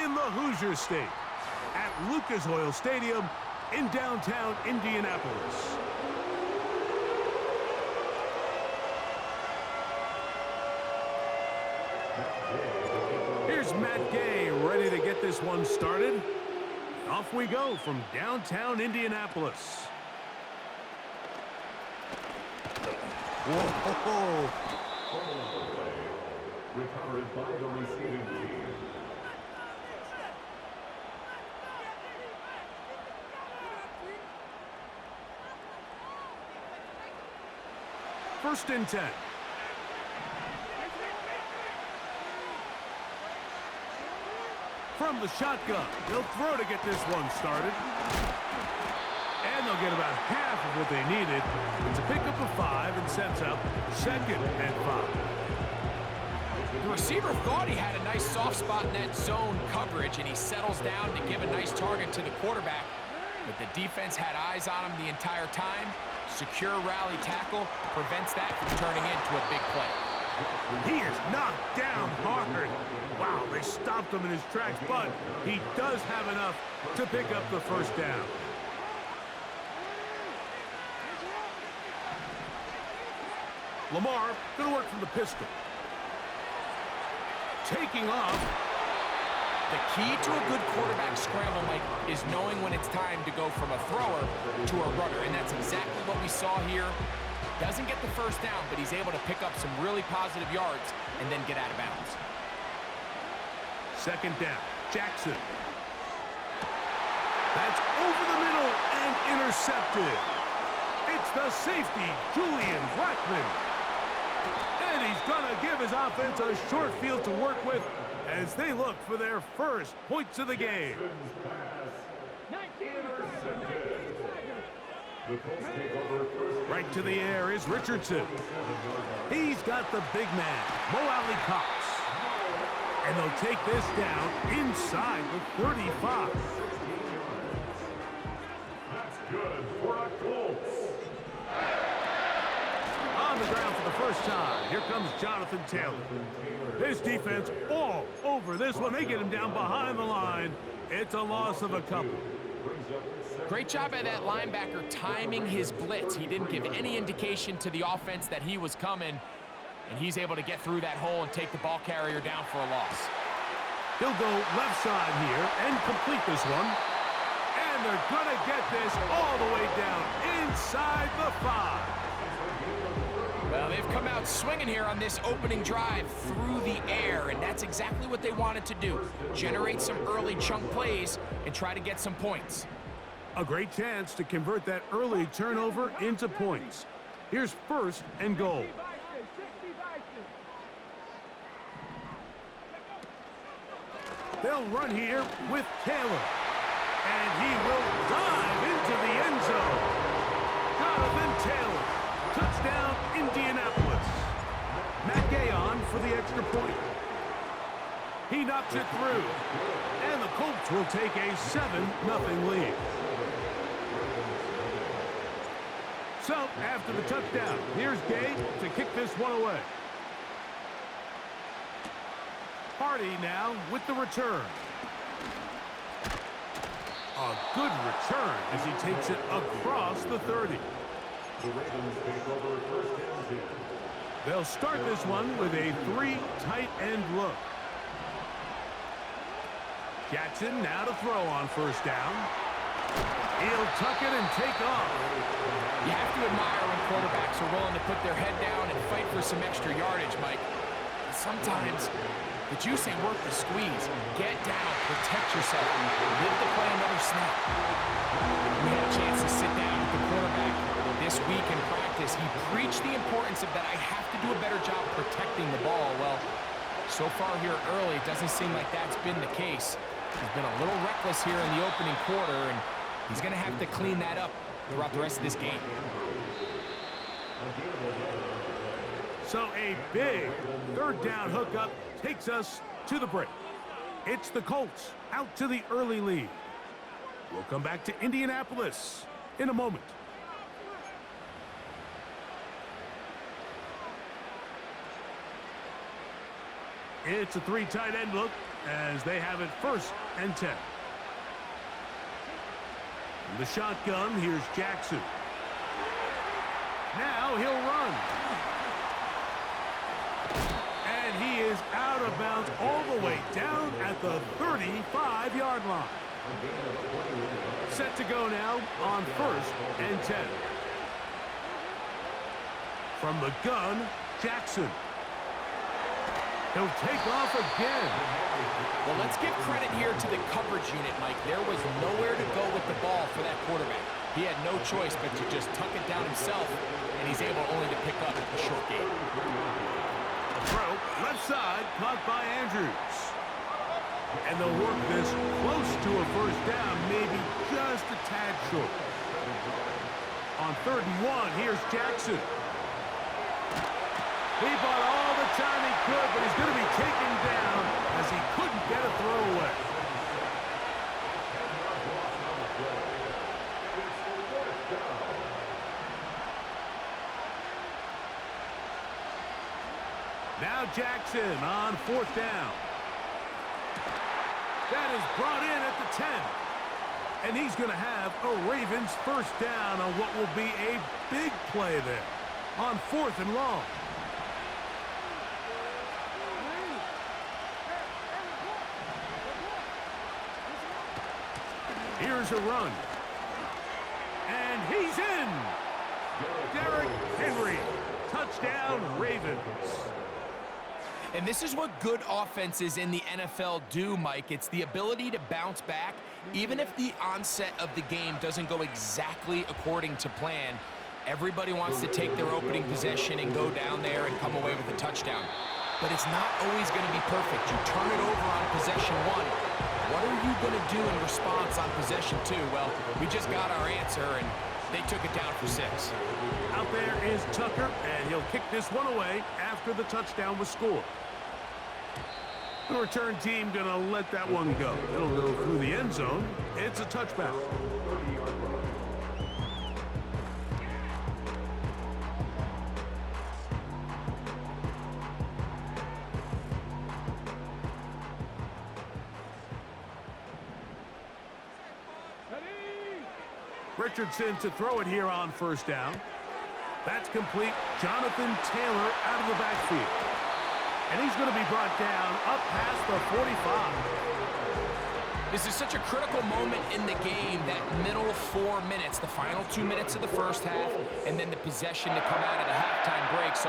in the Hoosier State at Lucas Oil Stadium in downtown Indianapolis. Here's Matt Gay ready to get this one started. Off we go from downtown Indianapolis. Whoa! Recovered by the receiving team. First and 10. From the shotgun, they'll throw to get this one started. And they'll get about half of what they needed. It's a pickup of 5 and sets up 2nd and 5. The receiver thought he had a nice soft spot in that zone coverage, and he settles down to give a nice target to the quarterback. But the defense had eyes on him the entire time. Secure rally tackle prevents that from turning into a big play. He is knocked down hard. Wow, they stopped him in his tracks, but he does have enough to pick up the first down. Lamar going to work from the pistol. Taking off. The key to a good quarterback scramble, Mike, is knowing when it's time to go from a thrower to a runner, and that's exactly what we saw here. Doesn't get the first down, but he's able to pick up some really positive yards and then get out of bounds. Second down, Jackson. That's over the middle and intercepted. It's the safety, Julian Blackman. And he's going to give his offense a short field to work with as they look for their first points of the game. Right to the air is Richardson. He's got the big man, Mo Alley Cox. And they'll take this down inside the 35. That's good for a Colts. On the ground for the first time, here comes Jonathan Taylor. His defense all over this one. They get him down behind the line. It's a loss of a couple. Great job by that linebacker timing his blitz. He didn't give any indication to the offense that he was coming, and he's able to get through that hole and take the ball carrier down for a loss. He'll go left side here and complete this one. And they're going to get this all the way down inside the 5. Well, they've come out swinging here on this opening drive through the air, and that's exactly what they wanted to do. Generate some early chunk plays and try to get some points. A great chance to convert that early turnover into points. Here's first and goal. They'll run here with Taylor. And he will dive into the end zone. Jonathan Taylor. Touchdown, Indianapolis. Matt Gay on for the extra point. He knocks it through. And the Colts will take a 7-0 lead. So, after the touchdown, here's Gay to kick this one away. Hardy now with the return. A good return as he takes it across the 30. The Ravens take over first and 10. They'll start this one with a 3 tight end look. Jackson now to throw on first down. He'll tuck it and take off. You have to admire when quarterbacks are willing to put their head down and fight for some extra yardage, Mike. But sometimes the juice ain't worth the squeeze. Get down, protect yourself, live to play another snap. We had a chance to sit down with the quarterback this week in practice. He preached the importance of that I have to do a better job protecting the ball. Well, so far here early, it doesn't seem like that's been the case. He's been a little reckless here in the opening quarter, and he's going to have to clean that up throughout the rest of this game. So a big third down hookup takes us to the break. It's the Colts out to the early lead. We'll come back to Indianapolis in a moment. It's a 3 tight end look as they have it 1st and 10. In the shotgun, here's Jackson. Now he'll run. And he is out of bounds all the way down at the 35-yard line. Set to go now on 1st and 10. From the gun, Jackson. He'll take off again. Well, let's give credit here to the coverage unit, Mike. There was nowhere to go with the ball for that quarterback. He had no choice but to just tuck it down himself, and he's able only to pick up a short gain. Throw, left side, caught by Andrews. And they'll work this close to a 1st down, maybe just a tad short. On 3rd and 1, here's Jackson. He bought all the time he could, but he's going to be taken down as he couldn't get a throw away. Now Jackson on 4th down. That is brought in at the 10. And he's going to have a Ravens 1st down on what will be a big play there on 4th and long. Here's a run. And he's in. Derrick Henry. Touchdown, Ravens. And this is what good offenses in the NFL do, Mike. It's the ability to bounce back, even if the onset of the game doesn't go exactly according to plan. Everybody wants to take their opening possession and go down there and come away with a touchdown. But it's not always going to be perfect. You turn it over on possession 1. What are you going to do in response on possession 2? Well, we just got our answer, and they took it down for 6. Out there is Tucker, and he'll kick this one away after the touchdown was scored. The return team going to let that one go. It'll go through the end zone. It's a touchback. Richardson to throw it here on 1st down. That's complete. Jonathan Taylor out of the backfield. And he's going to be brought down up past the 45. This is such a critical moment in the game, that middle 4 minutes, the final 2 minutes of the 1st half, and then the possession to come out of the halftime break. So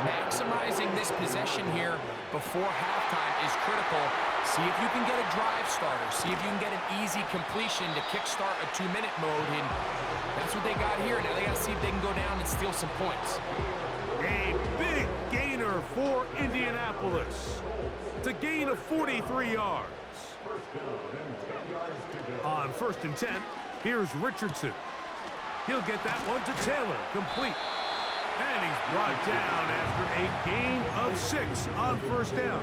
maximizing this possession here before halftime is critical. See if you can get a drive starter. See if you can get an easy completion to kickstart a 2-minute mode. And that's what they got here. Now they got to see if they can go down and steal some points. A big gainer for Indianapolis. It's a gain of 43 yards. On 1st and 10, here's Richardson. He'll get that one to Taylor, complete. And he's brought down after a gain of 6 on 1st down.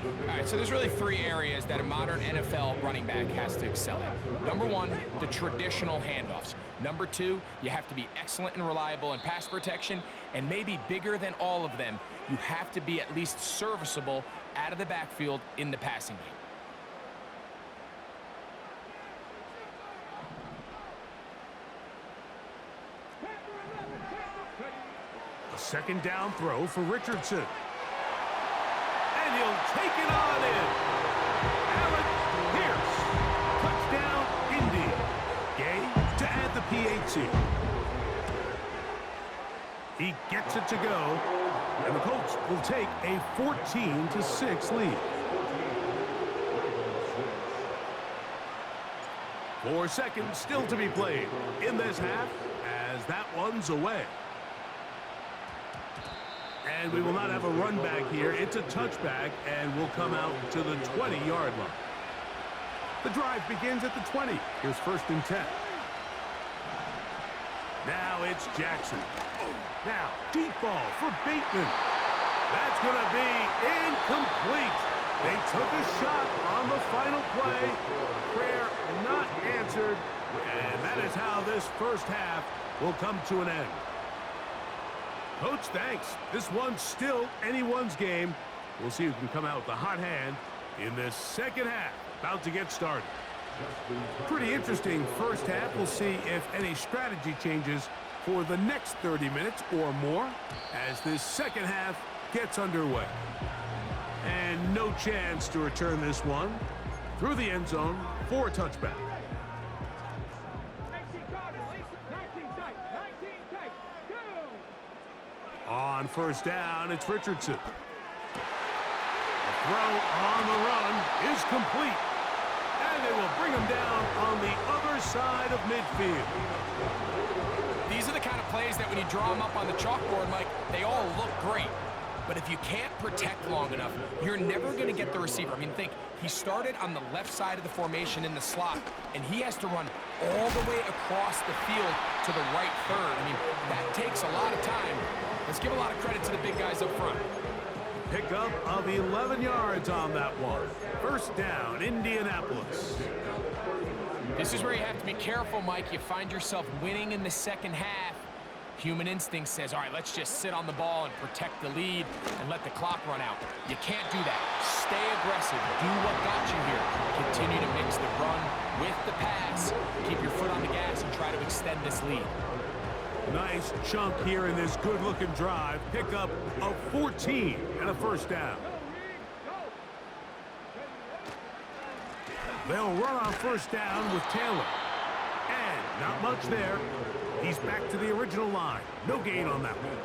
All right, so there's really 3 areas that a modern NFL running back has to excel in. Number 1, the traditional handoffs. Number 2, you have to be excellent and reliable in pass protection. And maybe bigger than all of them, you have to be at least serviceable out of the backfield in the passing game. A 2nd down throw for Richardson. And he'll take it on in. Alec Pierce. Touchdown, Indy. Gay to add the PAT. He gets it to go. And the Colts will take a 14-6 lead. 4 seconds still to be played in this half as that one's away. And we will not have a run back here. It's a touchback and will come out to the 20-yard line. The drive begins at the 20. Here's 1st and 10. Now it's Jackson. Now, deep ball for Bateman. That's going to be incomplete. They took a shot on the final play. Prayer not answered. And that is how this 1st half will come to an end. Coach, thanks. This one's still anyone's game. We'll see who can come out with the hot hand in this second half. About to get started. Pretty interesting first half. We'll see if any strategy changes for the next 30 minutes or more as this second half gets underway. And no chance to return this one through the end zone for a touchback. On first down, it's Richardson. The throw on the run is complete. And they will bring him down on the other side of midfield. These are the kind of plays that when you draw them up on the chalkboard, Mike, they all look great. But if you can't protect long enough, you're never going to get the receiver. I mean, think, he started on the left side of the formation in the slot, and he has to run all the way across the field to the right third. I mean, that takes a lot of time. Let's give a lot of credit to the big guys up front. Pickup of 11 yards on that one. First down, Indianapolis. This is where you have to be careful, Mike. You find yourself winning in the second half. Human instinct says, all right, let's just sit on the ball and protect the lead and let the clock run out. You can't do that. Stay aggressive. Do what got you here. Continue to mix the run with the pass. Keep your foot on the gas and try to extend this lead. Nice chunk here in this good-looking drive. Pickup of 14 and a first down. They'll run on first down with Taylor. And not much there. He's back to the original line. No gain on that one.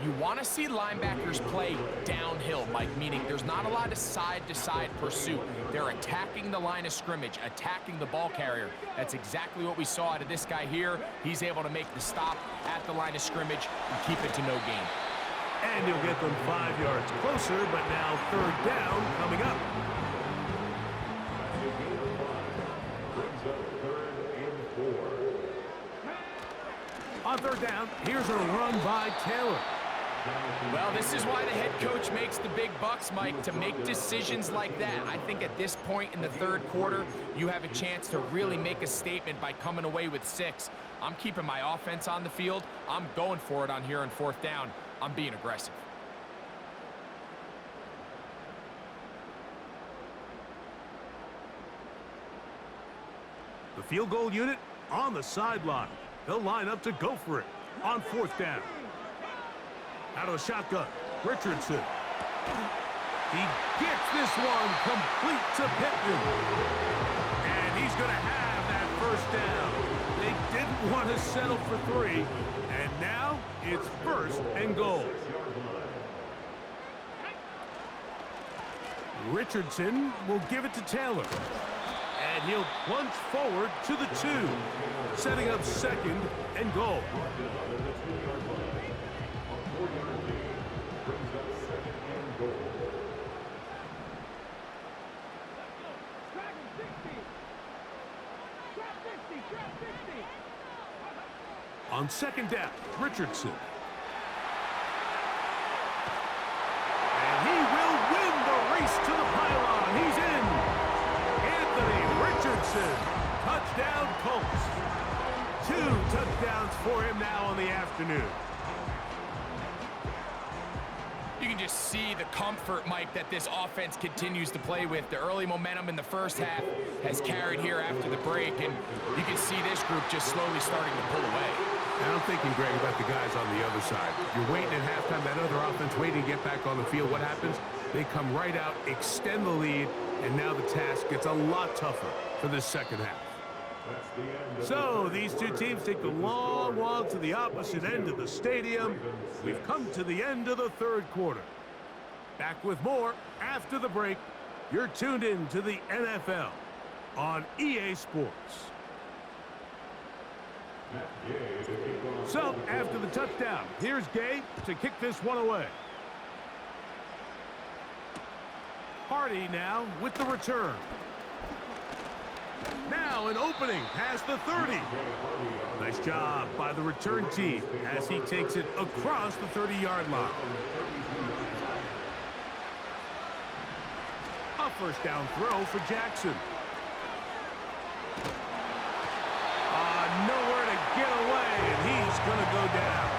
You want to see linebackers play downhill, Mike, meaning there's not a lot of side-to-side pursuit. They're attacking the line of scrimmage, attacking the ball carrier. That's exactly what we saw out of this guy here. He's able to make the stop at the line of scrimmage and keep it to no gain. And he'll get them 5 yards closer, but now third down coming up. On third down, here's a run by Taylor. Well, this is why the head coach makes the big bucks, Mike, to make decisions like that. I think at this point in the third quarter, you have a chance to really make a statement by coming away with 6. I'm keeping my offense on the field. I'm going for it on here on fourth down. I'm being aggressive. The field goal unit on the sideline. They'll line up to go for it on fourth down. Out of the shotgun, Richardson. He gets this one complete to Pittman. And he's going to have that first down. They didn't want to settle for 3. And now it's first and goal. Richardson will give it to Taylor. And he'll plunge forward to the 2, setting up second and goal. On second down, Richardson. And he will win the race to the pylon. He's in. Richardson, touchdown Colts. 2 touchdowns for him now on the afternoon. You can just see the comfort, Mike, that this offense continues to play with. The early momentum in the first half has carried here after the break, and you can see this group just slowly starting to pull away. And I'm thinking, Greg, about the guys on the other side. You're waiting at halftime, that other offense waiting to get back on the field. What happens? They come right out, extend the lead, and now the task gets a lot tougher for this second half. So these two teams take the long walk to the opposite end of the stadium. We've come to the end of the third quarter. Back with more after the break. You're tuned in to the NFL on EA Sports. So after the touchdown, here's Gabe to kick this one away. Hardy now with the return. Now an opening past the 30. Nice job by the return team as he takes it across the 30-yard line. A first down throw for Jackson. Nowhere to get away, and he's going to go down.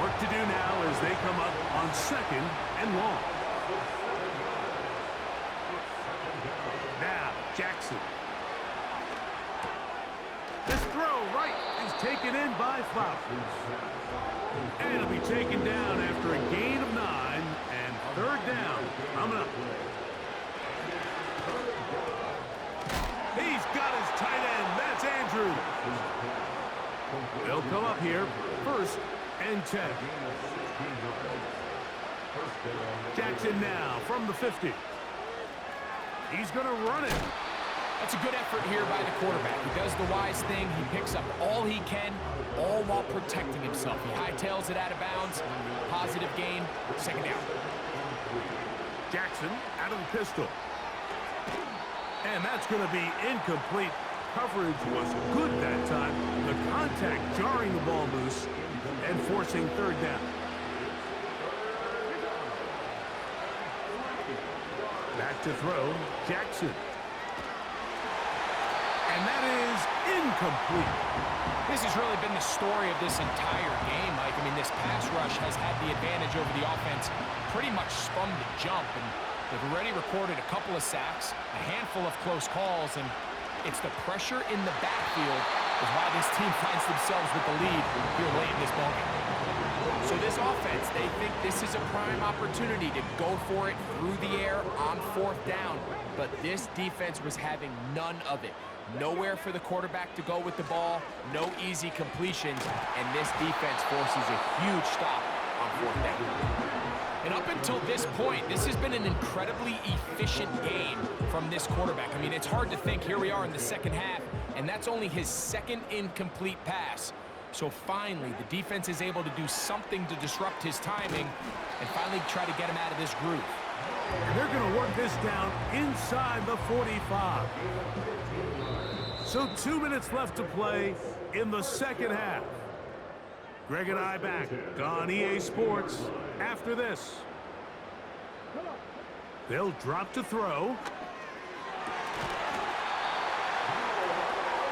Work to do now as they come up on 2nd and long. Now, Jackson. This throw right is taken in by Flowers. And it'll be taken down after a gain of 9 and 3rd down coming up. He's got his tight end. That's Andrews. They'll come up here 1st and 10. Jackson now from the 50. He's going to run it. That's a good effort here by the quarterback. He does the wise thing. He picks up all he can, all while protecting himself. He hightails it out of bounds. Positive gain. 2nd down. Jackson out of the pistol. And that's going to be incomplete. Coverage was good that time. The contact jarring the ball loose and forcing 3rd down. Back to throw, Jackson. And that is incomplete. This has really been the story of this entire game, Mike. I mean, this pass rush has had the advantage over the offense pretty much from the jump. And they've already recorded a couple of sacks, a handful of close calls, and it's the pressure in the backfield is why this team finds themselves with the lead here late in this ballgame. So this offense, they think this is a prime opportunity to go for it through the air on 4th down. But this defense was having none of it. Nowhere for the quarterback to go with the ball, no easy completions, and this defense forces a huge stop on 4th down. And up until this point, this has been an incredibly efficient game from this quarterback. I mean, it's hard to think here we are in the 2nd half, and that's only his 2nd incomplete pass. So finally, the defense is able to do something to disrupt his timing and finally try to get him out of this groove. And they're going to work this down inside the 45. So 2 minutes left to play in the 2nd half. Greg and I back on EA Sports after this. They'll drop to throw.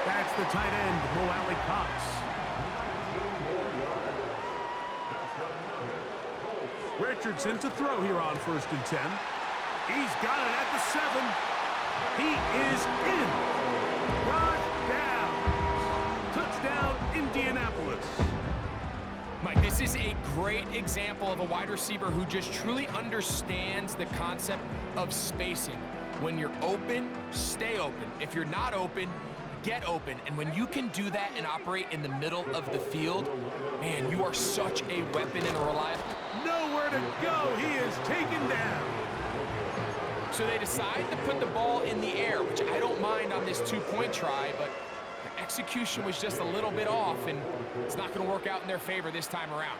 That's the tight end, Mo Alley Cox. Richardson to throw here on 1st and 10. He's got it at the 7. He is in. Touchdown, Indianapolis. Mike, this is a great example of a wide receiver who just truly understands the concept of spacing. When you're open, stay open. If you're not open, get open. And when you can do that and operate in the middle of the field, man, you are such a weapon and a reliable. Nowhere to go. He is taken down. So they decide to put the ball in the air, which I don't mind on this 2-point try, but the execution was just a little bit off, and it's not going to work out in their favor this time around.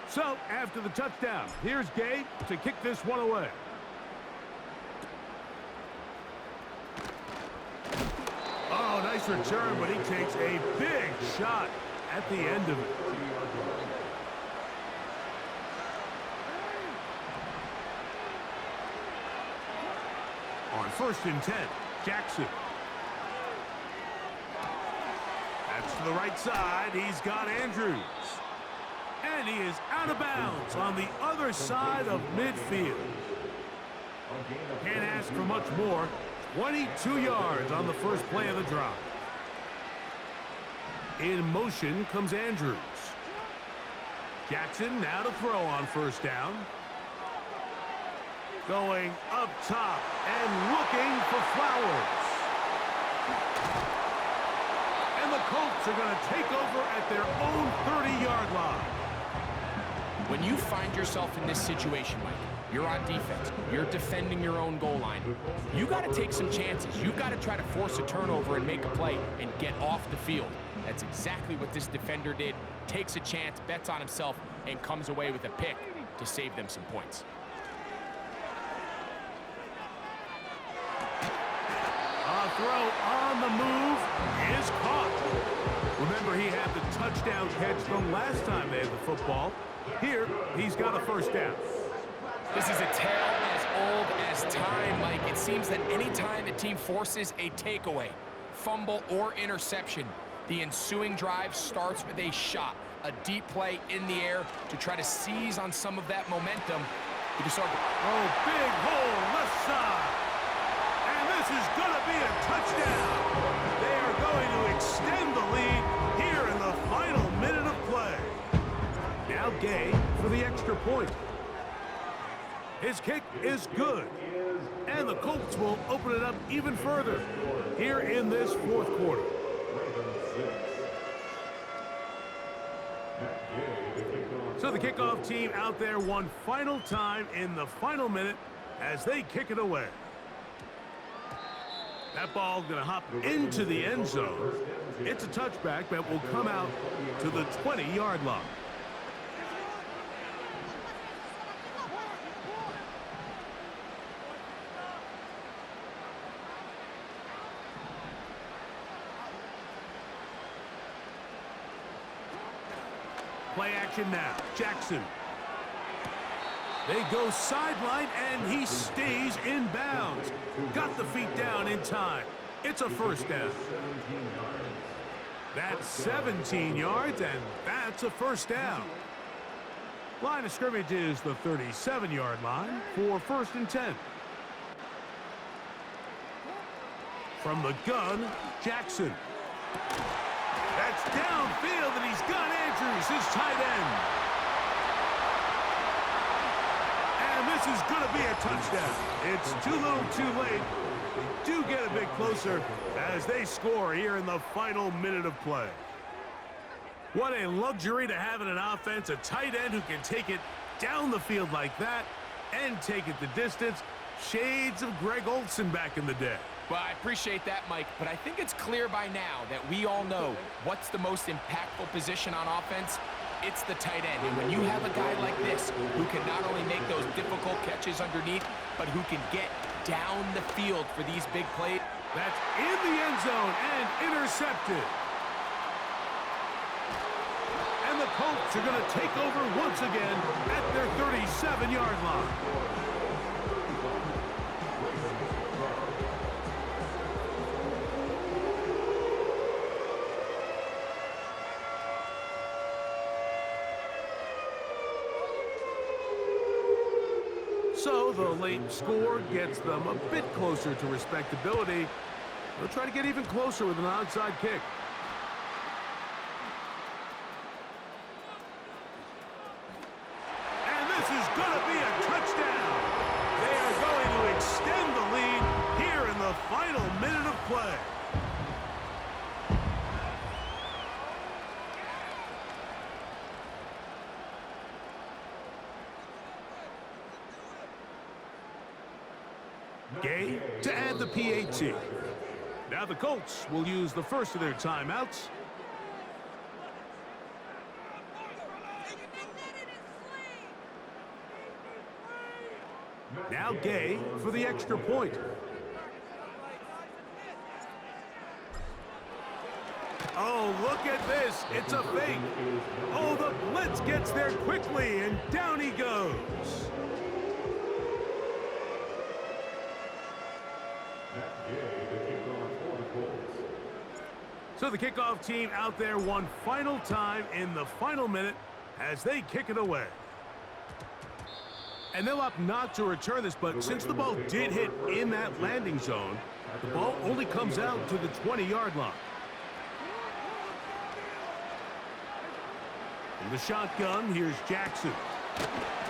So, after the touchdown, here's Gabe to kick this one away. Oh, nice return, but he takes a big shot at the end of it. On 1st and 10, Jackson. That's to the right side. He's got Andrews. And he is out of bounds on the other side of midfield. Can't ask for much more. 22 yards on the first play of the drive. In motion comes Andrews. Jackson now to throw on 1st down. Going up top and looking for Flowers. And the Colts are going to take over at their own 30-yard line. When you find yourself in this situation, Mike, you're on defense, you're defending your own goal line, you got to take some chances. You've got to try to force a turnover and make a play and get off the field. That's exactly what this defender did. Takes a chance, bets on himself, and comes away with a pick to save them some points. A throw on the move is caught. Remember, he had the touchdown catch from last time they had the football. Here, he's got a 1st down. This is a tale as old as time, Mike. It seems that any time a team forces a takeaway, fumble, or interception, the ensuing drive starts with a shot, a deep play in the air to try to seize on some of that momentum. Oh, big hole left side. And this is going to be a touchdown. They are going to extend the lead here in the final minute of play. Now Gay for the extra point. His kick is good. And the Colts will open it up even further here in this fourth quarter. So the kickoff team out there one final time in the final minute as they kick it away. That ball going to hop into the end zone. It's a touchback, but will come out to the 20-yard line. Play action now. Jackson. They go sideline, and he stays in bounds. Got the feet down in time. It's a first down. That's 17 yards, and that's a first down. Line of scrimmage is the 37-yard line for 1st and 10. From the gun, Jackson. That's downfield, and he's got Andrews, his tight end. And this is going to be a touchdown. It's too little too late. They do get a bit closer as they score here in the final minute of play. What a luxury to have in an offense, a tight end who can take it down the field like that and take it the distance. Shades of Greg Olsen back in the day. Well, I appreciate that, Mike, but I think it's clear by now that we all know what's the most impactful position on offense. It's the tight end. And when you have a guy like this who can not only make those difficult catches underneath, but who can get down the field for these big plays. That's in the end zone and intercepted. And the Colts are going to take over once again at their 37-yard line. So the late score gets them a bit closer to respectability. They'll try to get even closer with an onside kick. And this is going to be a touchdown. They are going to extend the lead here in the final minute of play. Gay to add the PAT. Now the Colts will use the first of their timeouts. Now Gay for the extra point. Oh, look at this. It's a fake. Oh, the blitz gets there quickly, and down he goes. So the kickoff team out there one final time in the final minute as they kick it away. And they'll opt not to return this, but since the ball did hit in that landing zone, the ball only comes out to the 20-yard line. In the shotgun, here's Jackson.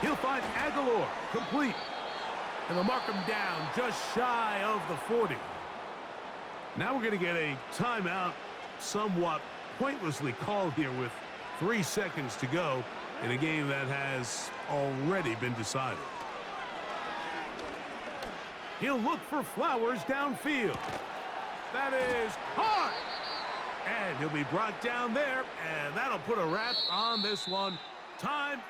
He'll find Aguilar, complete. And they'll mark him down just shy of the 40. Now we're going to get a timeout, somewhat pointlessly called here with 3 seconds to go in a game that has already been decided. He'll look for Flowers downfield. That is caught. And he'll be brought down there, and that'll put a wrap on this one. Time